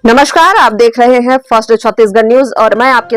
नमस्कार, आप देख रहे हैं फर्स्ट छत्तीसगढ़ न्यूज और मैं आपके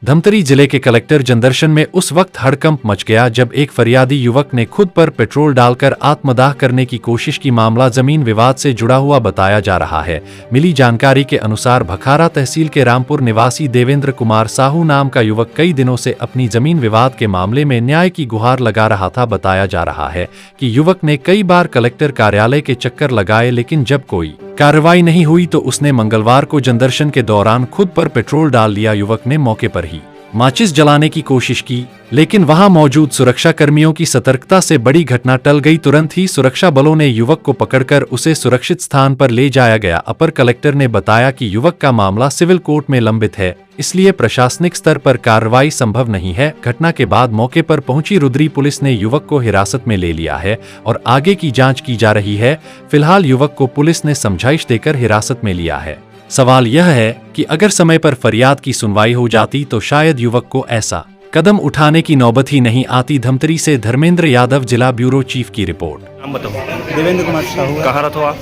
धमतरी जिले के कलेक्टर जनदर्शन में उस वक्त हड़कंप मच गया जब एक फरियादी युवक ने खुद पर पेट्रोल डालकर आत्मदाह करने की कोशिश की। मामला जमीन विवाद से जुड़ा हुआ बताया जा रहा है। मिली जानकारी के अनुसार भखारा तहसील के रामपुर निवासी देवेंद्र कुमार साहू नाम का युवक कई दिनों से अपनी जमीन विवाद के मामले में न्याय की गुहार लगा रहा था। बताया जा रहा है कि युवक ने कई बार कलेक्टर कार्यालय के चक्कर लगाए, लेकिन जब कोई कार्रवाई नहीं हुई तो उसने मंगलवार को जनदर्शन के दौरान खुद पर पेट्रोल डाल लिया। युवक ने मौके पर ही माचिस जलाने की कोशिश की, लेकिन वहां मौजूद सुरक्षा कर्मियों की सतर्कता से बड़ी घटना टल गई। तुरंत ही सुरक्षा बलों ने युवक को पकड़कर उसे सुरक्षित स्थान पर ले जाया गया। अपर कलेक्टर ने बताया कि युवक का मामला सिविल कोर्ट में लंबित है, इसलिए प्रशासनिक स्तर पर कार्रवाई संभव नहीं है। घटना के बाद मौके पर पहुंची रुद्री पुलिस ने युवक को हिरासत में ले लिया है और आगे की जांच की जा रही है। फिलहाल युवक को पुलिस ने समझाइश देकर हिरासत में लिया है। सवाल यह है कि अगर समय पर फरियाद की सुनवाई हो जाती तो शायद युवक को ऐसा कदम उठाने की नौबत ही नहीं आती। धमतरी से धर्मेंद्र यादव, जिला ब्यूरो चीफ की रिपोर्ट। नाम बताओ। देवेंद्र कुमार साहू। कहाँ रहते हो आप?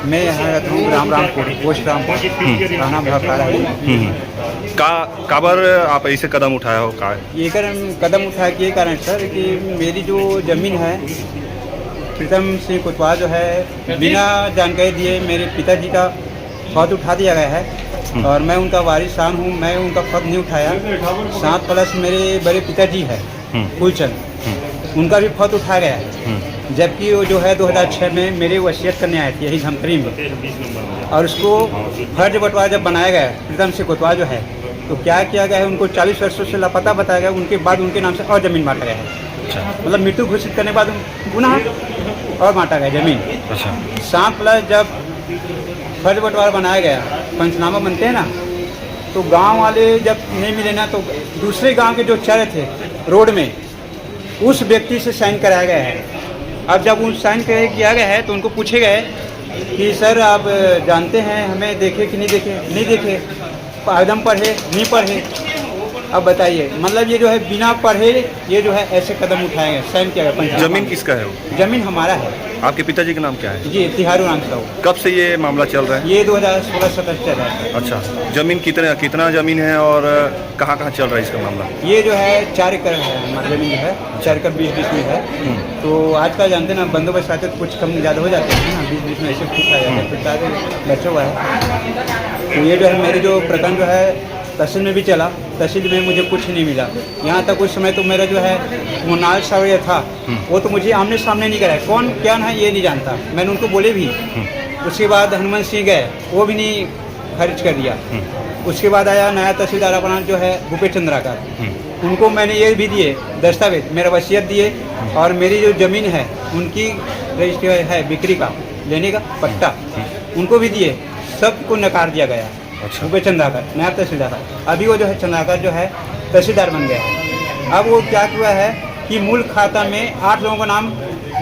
मैं यहाँ रहता हूँ रामपुर, पोस्ट रामपुर, थाना भखारा है। काबर आप ऐसे कदम उठाया हो? का ये कदम उठाया कि ये कारण सर कि मेरी जो ज़मीन है प्रीतम सिंह कुतवाल जो है बिना जानकारी दिए मेरे पिताजी का फर्ज उठा दिया गया है और मैं उनका वारिसान हूँ। मैं उनका फर्ज नहीं उठाया। 7 प्लस मेरे बड़े पिताजी है फूलचंद, उनका भी फर्ज उठाया गया है, जबकि वो जो है 2006 में मेरे वसीयत करने आए थे यही धमतरी में। और उसको फर्ज बंटवारा जब बनाया गया प्रीतम सिंह कुतवाल जो है तो क्या किया गया है, उनको 40 वर्षों से लापता बताया गया। उनके बाद उनके नाम से और ज़मीन बांटा गया है। मतलब मृत्यु घोषित करने के बाद पुनः और बांटा गया ज़मीन। 7 प्लस जब फर्ज बंटवारा बनाया गया, पंचनामा बनते हैं ना, तो गांव वाले जब नहीं मिले ना तो दूसरे गांव के जो चर थे रोड में उस व्यक्ति से साइन कराया गया है। अब जब उन साइन किया गया है तो उनको पूछे गए कि सर आप जानते हैं हमें देखे कि नहीं देखे? नहीं देखे। आवेदन पढ़े? नहीं पढ़े। अब बताइए, मतलब ये जो है बिना पढ़े ये जो है ऐसे कदम उठाए गए, साइन किया गया। जमीन किसका है? जमीन हमारा है। आपके पिताजी का नाम क्या है? जी तिहारू राम साहू। कब से ये मामला चल रहा है? ये 2016-17 चल रहा है। अच्छा, जमीन कितना जमीन है और कहाँ चल रहा है इसका मामला? ये जो है 4 एकड़ है हमारी जमीन जो है, 4 एकड़ 20 में है। तो आजकल जानते ना बंदोबस्त आते तो कुछ कम ज़्यादा हो जाते हैं ना, 20 में ऐसे ठीक आ जाता है। फिर सारे बचा हुआ है। तो ये जो है मेरी जो प्रकरण जो है तहसील में भी चला, तहसील में मुझे कुछ नहीं मिला। यहाँ तक उस समय तो मेरा जो है मुनाल सावरिया था, वो तो मुझे आमने सामने नहीं कराया, कौन क्या है ये नहीं जानता। मैंने उनको बोले भी। उसके बाद हनुमान सिंह गए, वो भी नहीं खारिज कर दिया। उसके बाद आया नया तहसीलदार अपना जो है भूपेश चंद्राकर, उनको मैंने ये भी दिए दस्तावेज, मेरा वसीयत दिए और मेरी जो ज़मीन है उनकी रजिस्ट्री है बिक्री का लेने का पट्टा, उनको भी दिए। सबको नकार दिया गया। अच्छा। भूपेश चंद्राकर नया तहसीलदार, अभी वो जो है चंद्राकर जो है तहसीलदार बन गया है। अब वो क्या हुआ है कि मूल खाता में 8 लोगों का नाम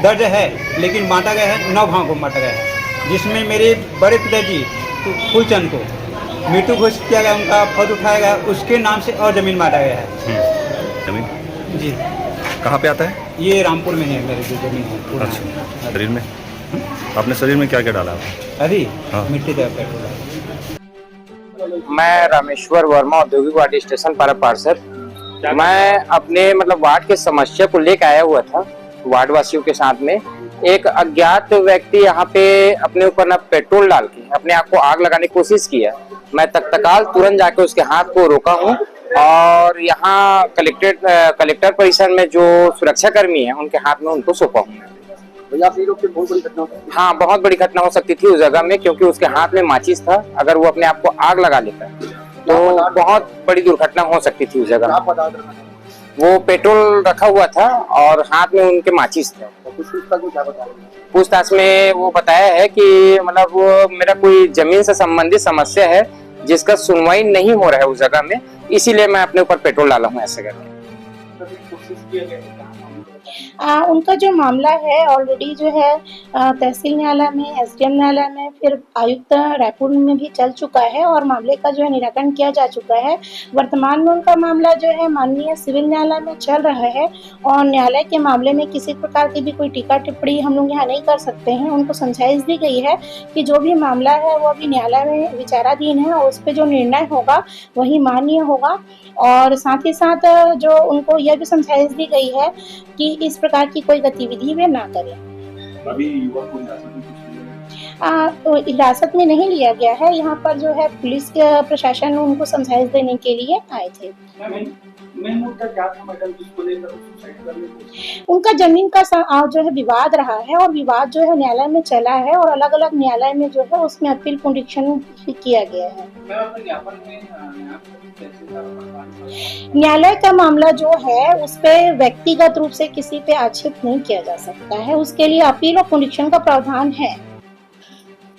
दर्ज है, लेकिन बांटा गया है 9 भागों को बांटा गया है, जिसमें मेरे बड़े पिताजी फूलचंद को मृत्यु घोषित किया गया, उनका फर्ज उठाया गया, उसके नाम से और ज़मीन बांटा गया है। जमीन जी कहाँ पे आता है? ये रामपुर में है मेरी जो ज़मीन है पूरा। अच्छा, शरीर में आपने शरीर में क्या क्या डाला? अभी हाँ। मिट्टी का पेट्रोल। मैं रामेश्वर वर्मा, औद्योगिक वार्ड स्टेशन पर पार्षद। मैं अपने मतलब वार्ड के समस्या को लेकर आया हुआ था वार्ड वासियों के साथ में। एक अज्ञात व्यक्ति यहाँ पे अपने ऊपर ना पेट्रोल डाल के अपने आप को आग लगाने की कोशिश किया। मैं तत्काल तुरंत जाके उसके हाथ को रोका हूँ और यहाँ कलेक्टर परिसर में जो सुरक्षा कर्मी है उनके हाथ में उनको सौंपा हूँ। हाँ, बहुत बड़ी घटना हो सकती थी उस जगह में, क्योंकि उसके हाथ में माचिस था। अगर वो अपने आप को आग लगा लेता तो बहुत बड़ी दुर्घटना हो सकती थी उस जगह में। वो पेट्रोल रखा हुआ था और हाथ में उनके माचिस थे। पूछताछ में वो बताया है कि मतलब वो मेरा कोई जमीन से संबंधित समस्या है जिसका सुनवाई नहीं हो रहा है उस जगह में, इसीलिए मैं अपने ऊपर पेट्रोल डाला हूँ ऐसे करके। उनका जो मामला है ऑलरेडी जो है तहसील न्यायालय में, एसडीएम न्यायालय में, फिर आयुक्त रायपुर में भी चल चुका है और मामले का जो है निराकरण किया जा चुका है। वर्तमान में उनका मामला जो है माननीय सिविल न्यायालय में चल रहा है और न्यायालय के मामले में किसी प्रकार की भी कोई टीका टिप्पणी हम लोग यहाँ नहीं कर सकते हैं। उनको समझाइश दी गई है कि जो भी मामला है वो अभी न्यायालय में विचाराधीन है और उस पर जो निर्णय होगा वही मान्य होगा। और साथ ही साथ जो उनको यह भी समझाइश दी गई है कि इस प्रकार की कोई गतिविधि वे ना करें। अभी युवक को तो हिरासत में नहीं लिया गया है। यहाँ पर जो है पुलिस के प्रशासन उनको समझाइश देने के लिए आए थे। उनका जमीन का जो है विवाद रहा है और विवाद जो है न्यायालय में चला है और अलग अलग न्यायालय में जो है उसमें अपील पुनरीक्षण किया गया है। न्यायालय का मामला जो है उस पे व्यक्तिगत रूप से किसी पे आक्षेप नहीं किया जा सकता है। उसके लिए अपील और पुनरीक्षण का प्रावधान है।